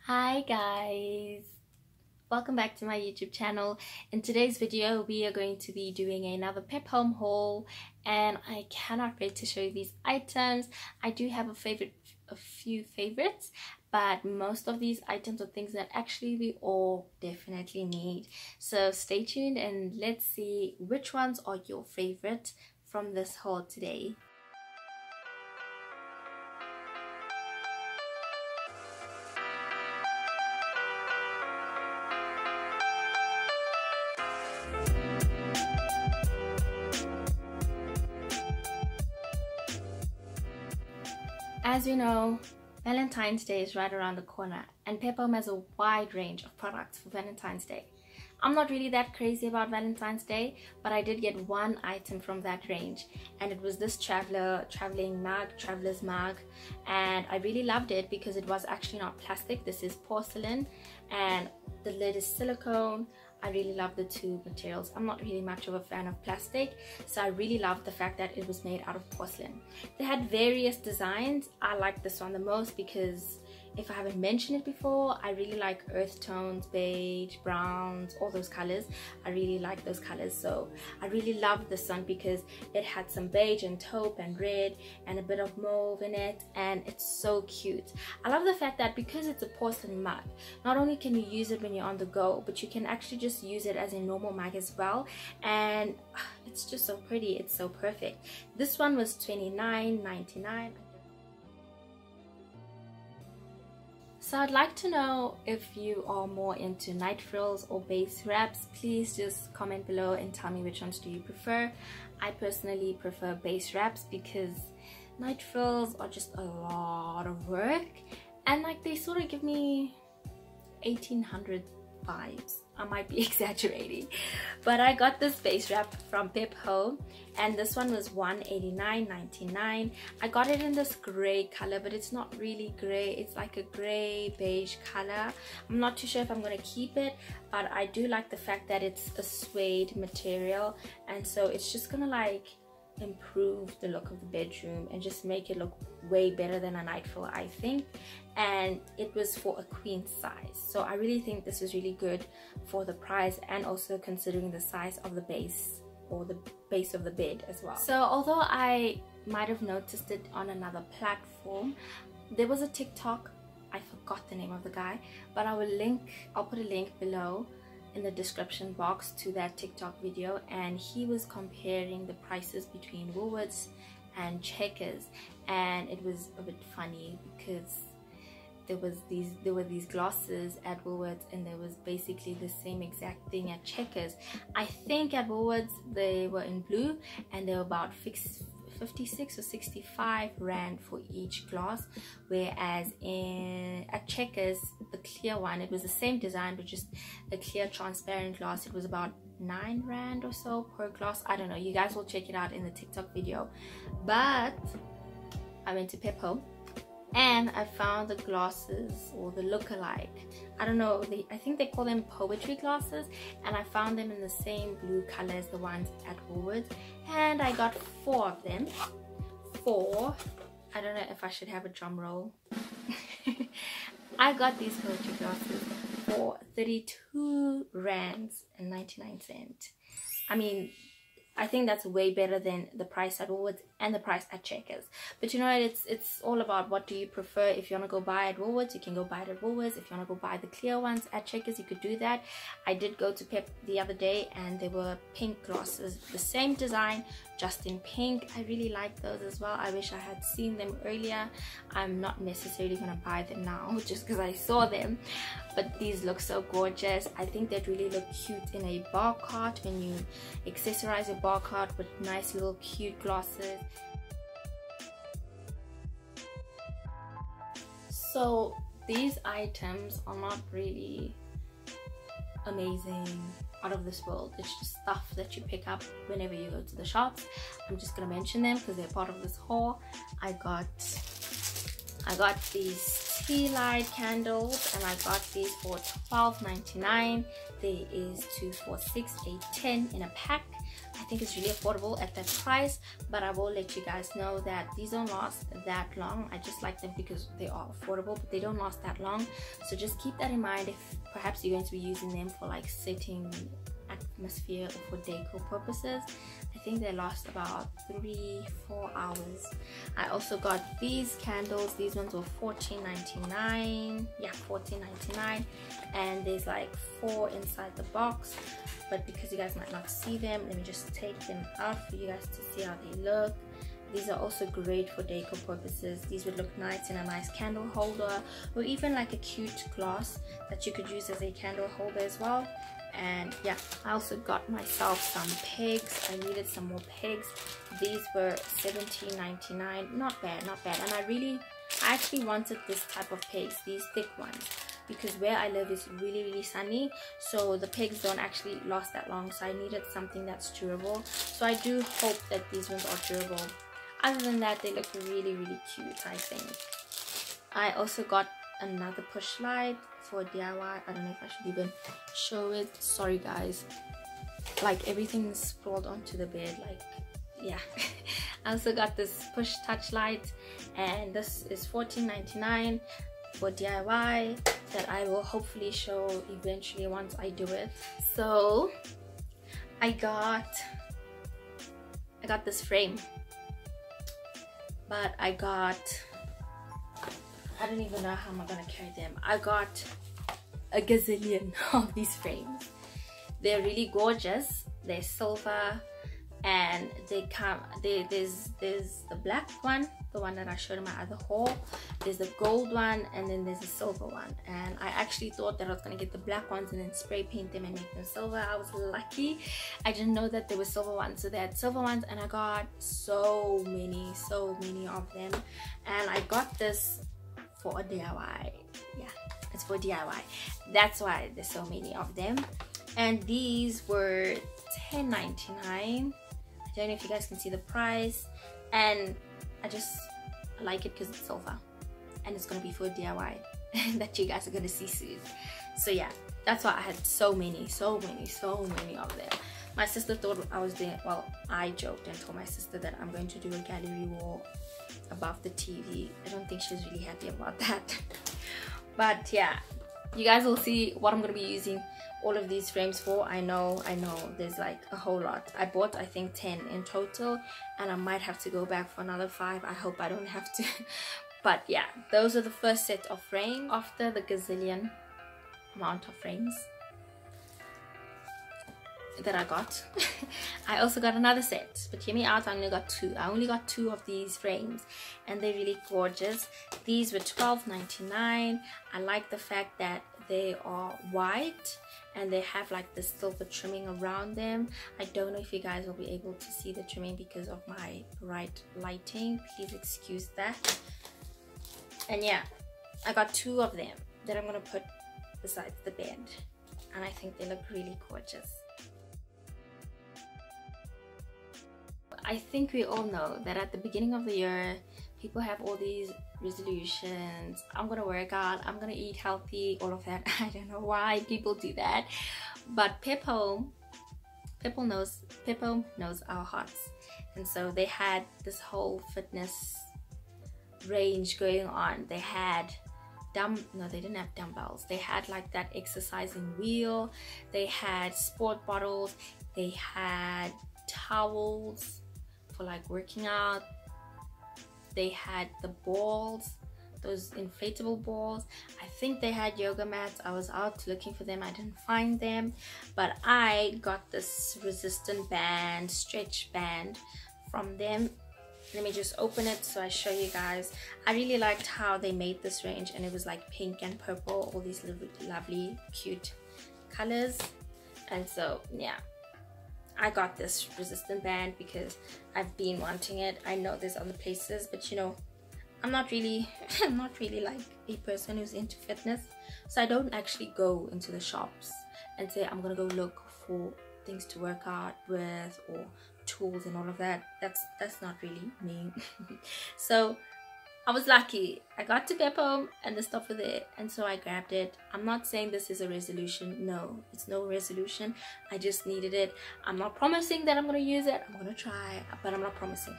Hi guys, welcome back to my YouTube channel. In today's video we are going to be doing another Pep Home haul, and I cannot wait to show you these items. I do have a few favorites, but most of these items are things that actually we all definitely need. So stay tuned and let's see which ones are your favorite from this haul today. As you know, Valentine's Day is right around the corner, and Pep Home has a wide range of products for Valentine's Day. I'm not really that crazy about Valentine's Day, but I did get one item from that range, and it was this traveler's mug, and I really loved it because it was actually not plastic. This is porcelain, and the lid is silicone. I really love the two materials. I'm not really much of a fan of plastic, so I really loved the fact that it was made out of porcelain. They had various designs. I like this one the most because, if I haven't mentioned it before, I really like earth tones, beige, browns, all those colors. I really like those colors, so I really loved this one because it had some beige and taupe and red and a bit of mauve in it, and it's so cute. I love the fact that because it's a porcelain mug, not only can you use it when you're on the go, but you can actually just use it as a normal mug as well, and it's just so pretty. It's so perfect. This one was $29.99. So I'd like to know if you are more into night frills or base wraps. Please just comment below and tell me which ones do you prefer. I personally prefer base wraps because night frills are just a lot of work, and like they sort of give me 1800 vibes. I might be exaggerating, but I got this base wrap from Pep Home, and this one was $189.99. I got it in this gray color, but it's not really gray. It's like a gray beige color. I'm not too sure if I'm going to keep it, but I do like the fact that it's a suede material, and so it's just gonna like improve the look of the bedroom and just make it look way better than a night frill, I think. And it was for a queen size, so I really think this is really good for the price, and also considering the size of the base, or the base of the bed as well. So although I might have noticed it on another platform, there was a TikTok, I forgot the name of the guy, but I'll put a link below in the description box to that TikTok video, and he was comparing the prices between Woolworths and Checkers, and it was a bit funny because there were these glasses at Woolworths, and there was basically the same exact thing at Checkers. I think at Woolworths they were in blue, and they were about 56 or 65 rand for each glass, whereas at Checkers, the clear one, it was the same design but just a clear transparent glass, it was about 9 rand or so per glass. I don't know, you guys will check it out in the TikTok video. But I went to Pep Home and I found the glasses, or the look-alike, I don't know, I think they call them poetry glasses, and I found them in the same blue color as the ones at Woolworths, and I got 4 of them for, I don't know if I should have a drum roll. I got these poetry glasses for 32 rands and 99 cents. I mean, I think that's way better than the price at Woolworths and the price at Checkers. But you know what, it's all about what do you prefer. If you want to go buy at Woolworths, you can go buy it at Woolworths. If you want to go buy the clear ones at Checkers, you could do that. I did go to Pep the other day, and there were pink glasses, the same design, just in pink. I really like those as well. I wish I had seen them earlier. I'm not necessarily going to buy them now just because I saw them, but these look so gorgeous. I think they'd really look cute in a bar cart when you accessorize your bar cart with nice little cute glasses. So these items are not really amazing, out of this world. It's just stuff that you pick up whenever you go to the shops. I'm just gonna mention them because they're part of this haul. I got I got these tea light candles, and I got these for $12.99. There is 2, 4, 6, 8, 10 in a pack. I think it's really affordable at that price, but I will let you guys know that these don't last that long. I just like them because they are affordable, but they don't last that long. So just keep that in mind if perhaps you're going to be using them for like setting atmosphere or for decor purposes. I think they last about 3-4 hours. I also got these candles. These ones were $14.99. Yeah, $14.99, and there's like 4 inside the box, but because you guys might not see them, let me just take them out for you guys to see how they look. These are also great for decor purposes. These would look nice in a nice candle holder, or even like a cute glass that you could use as a candle holder as well. And yeah, I also got myself some pegs. I needed some more pegs. These were $17.99. Not bad, not bad. And I actually wanted this type of pegs, these thick ones, because where I live is really sunny, so the pegs don't actually last that long, so I needed something that's durable. So I do hope that these ones are durable. Other than that, they look really cute, I think. I also got another push light for DIY. I don't know if I should even show it. Sorry guys, like everything's sprawled onto the bed, like yeah. I also got this push touch light, and this is $14.99 for DIY that I will hopefully show eventually once I do it. So I got this frame, but I don't even know how I'm gonna carry them. I got a gazillion of these frames. They're really gorgeous. They're silver, and there's the black one, the one that I showed in my other haul. There's the gold one, and then there's a silver one. And I actually thought that I was gonna get the black ones and then spray paint them and make them silver. I was lucky. I didn't know that there were silver ones, so they had silver ones, and I got so many of them. And I got this for a DIY. Yeah, it's for DIY. That's why there's so many of them. And these were $10.99. I don't know if you guys can see the price, and I just like it because it's silver, and it's gonna be for DIY that you guys are gonna see soon. So yeah, that's why I had so many of them. My sister thought I was doing, well, I joked and told my sister that I'm going to do a gallery wall above the TV. I don't think she was really happy about that. But yeah, you guys will see what I'm gonna be using all of these frames for. I know there's like a whole lot. I bought I think 10 in total, and I might have to go back for another 5. I hope I don't have to. But yeah, those are the first set of frames after the gazillion amount of frames that I got. I also got another set, but hear me out, I only got 2. I only got 2 of these frames, and they're really gorgeous. These were $12.99. I like the fact that they are white and they have like the silver trimming around them. I don't know if you guys will be able to see the trimming because of my bright lighting. Please excuse that. And yeah, I got 2 of them that I'm gonna put beside the bed, and I think they look really gorgeous. I think we all know that at the beginning of the year, people have all these resolutions. I'm gonna work out, I'm gonna eat healthy, all of that. I don't know why people do that, but Peppo knows our hearts, and so they had this whole fitness range going on. They had no, they didn't have dumbbells. They had like that exercising wheel. They had sport bottles. They had towels for like working out. They had the balls, those inflatable balls. I think they had yoga mats. I was out looking for them, I didn't find them, but I got this resistant band, stretch band from them. Let me just open it so I show you guys. I really liked how they made this range, and it was like pink and purple, all these lovely cute colors. And so yeah, I got this resistant band because I've been wanting it. I know there's other places, but you know, I'm not really like a person who's into fitness, so I don't actually go into the shops and say I'm gonna go look for things to work out with or tools and all of that. That's not really me. So I was lucky. I got to Pep home and the stuff were there, and so I grabbed it. I'm not saying this is a resolution. No, it's no resolution. I just needed it. I'm not promising that I'm going to use it. I'm going to try, but I'm not promising.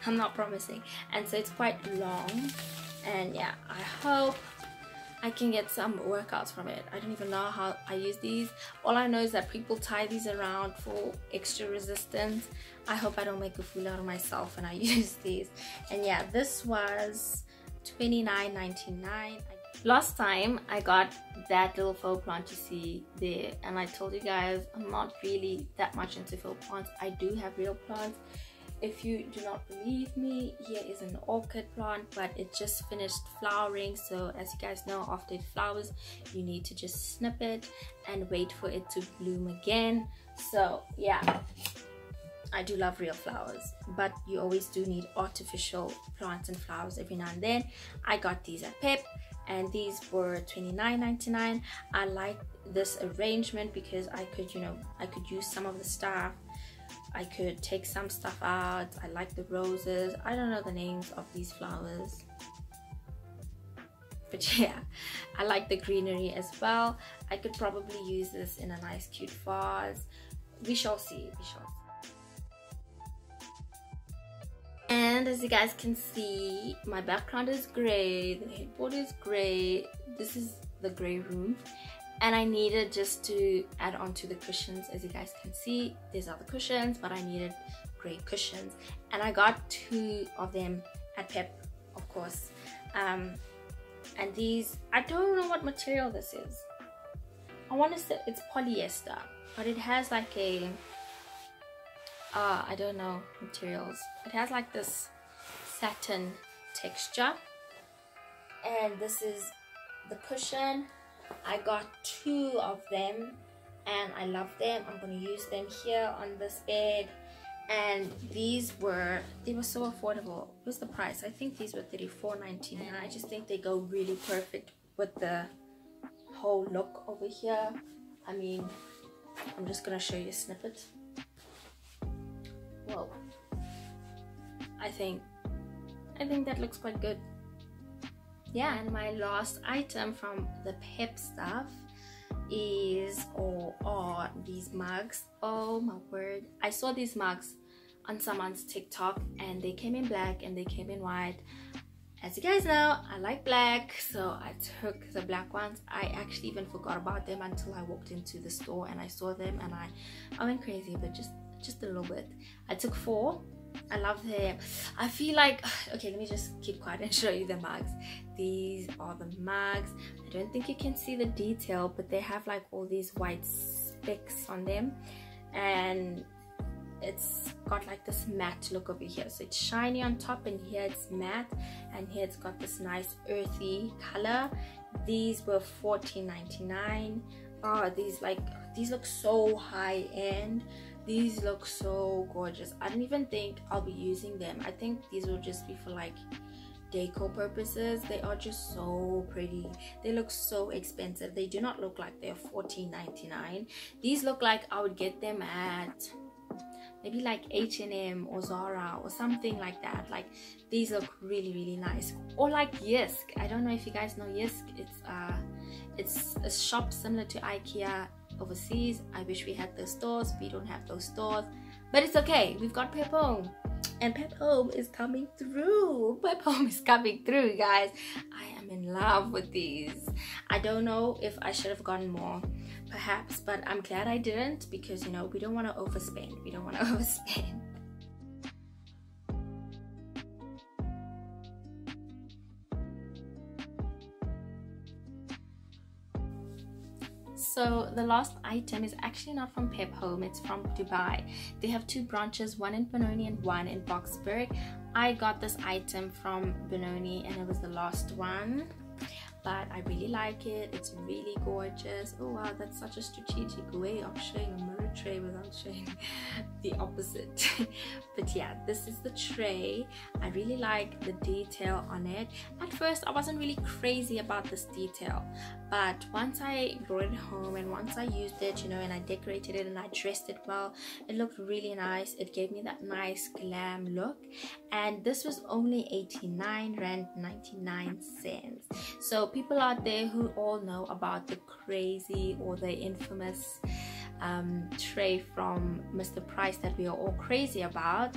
I'm not promising. And so it's quite long, and yeah, I hope I can get some workouts from it. I don't even know how I use these. All I know is that people tie these around for extra resistance. I hope I don't make a fool out of myself and I use these. And yeah, this was $29.99. Last time I got that little faux plant you see there, and I told you guys I'm not really that much into faux plants. I do have real plants. If you do not believe me, here is an orchid plant, but it just finished flowering. So as you guys know, after it flowers, you need to just snip it and wait for it to bloom again. So yeah, I do love real flowers, but you always do need artificial plants and flowers every now and then. I got these at Pep, and these were $29.99. I like this arrangement because I could, you know, I could use some of the stuff. I could take some stuff out. I like the roses. I don't know the names of these flowers, but yeah, I like the greenery as well. I could probably use this in a nice cute vase. We shall see, we shall see. And as you guys can see, my background is gray, the headboard is gray, this is the gray room. And I needed just to add on to the cushions. As you guys can see, these are the cushions, but I needed gray cushions. And I got 2 of them at Pep, of course. And these, I don't know what material this is. I want to say it's polyester, but it has like a, I don't know materials. It has like this satin texture. And this is the cushion. I got 2 of them and I love them. I'm going to use them here on this bed. And these were, they were so affordable. What's the price? I think these were $34.99. I just think they go really perfect with the whole look over here. I mean, I'm just going to show you a snippet. Whoa. I think that looks quite good. Yeah, and my last item from the Pep stuff is, or are these mugs. Oh my word, I saw these mugs on someone's TikTok and they came in black and they came in white. As you guys know, I like black, so I took the black ones. I actually even forgot about them until I walked into the store and I saw them, and I went crazy, but just a little bit. I took 4. I love them. I feel like, okay, let me just keep quiet and show you the mugs. These are the mugs. I don't think you can see the detail, but they have like all these white specks on them, and it's got like this matte look over here. So it's shiny on top, and here it's matte, and here it's got this nice earthy color. These were $14.99. Oh, these look so high end. These look so gorgeous. I don't even think I'll be using them. I think these will just be for like decor purposes. They are just so pretty. They look so expensive. They do not look like they're $14.99. These look like I would get them at maybe like H&M or Zara or something like that. Like, these look really, really nice. Or like Yisk. I don't know if you guys know Yisk. It's a shop similar to IKEA overseas. I wish we had those stores. We don't have those stores, but it's okay. We've got Pep Home, and Pep Home is coming through. Pep Home is coming through, guys. I am in love with these. I don't know if I should have gotten more, perhaps, but I'm glad I didn't, because you know, we don't want to overspend. We don't want to overspend. So the last item is actually not from Pep Home, it's from Dubai. They have 2 branches, one in Benoni and one in Boksburg. I got this item from Benoni and it was the last one, but I really like it. It's really gorgeous. Oh wow, that's such a strategic way of showing a mirror. a tray without showing the opposite. But yeah, this is the tray. I really like the detail on it. At first I wasn't really crazy about this detail, but once I brought it home and once I used it, you know, and I decorated it and I dressed it well, it looked really nice. It gave me that nice glam look, and this was only 89.99 rand. So people out there who all know about the crazy or the infamous tray from Mr. Price that we are all crazy about,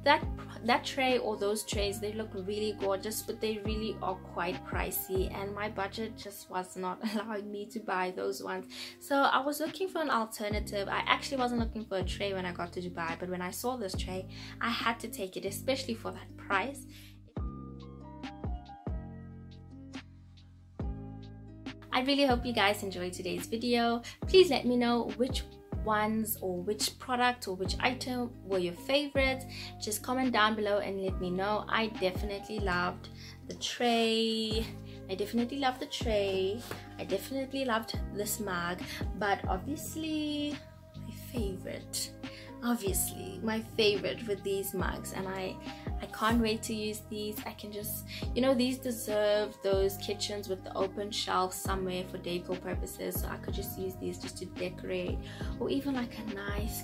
that tray or those trays, they look really gorgeous, but they really are quite pricey, and my budget just was not allowing me to buy those ones. So I was looking for an alternative. I actually wasn't looking for a tray when I got to Dubai, but when I saw this tray, I had to take it, especially for that price. I really hope you guys enjoyed today's video. Please let me know which ones or which product or which item were your favorites. Just comment down below and let me know. I definitely loved the tray. I definitely loved this mug, but obviously my favorite with these mugs, and I can't wait to use these. I can just, you know, these deserve those kitchens with the open shelves somewhere for decor purposes, so I could just use these just to decorate, or even like a nice,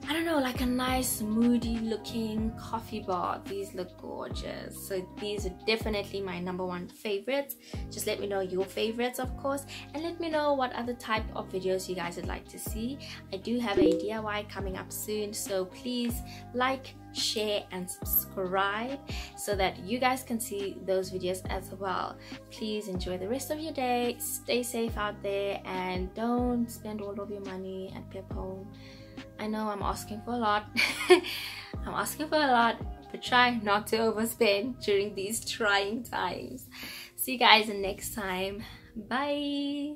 I don't know, like a nice moody looking coffee bar. These look gorgeous. So these are definitely my #1 favorites. Just let me know your favorites, of course, and let me know what other type of videos you guys would like to see. I do have a DIY coming up soon, so please like, share and subscribe so that you guys can see those videos as well. Please enjoy the rest of your day, stay safe out there, and don't spend all of your money at Pep Home. I know I'm asking for a lot. But try not to overspend during these trying times. See you guys next time. Bye.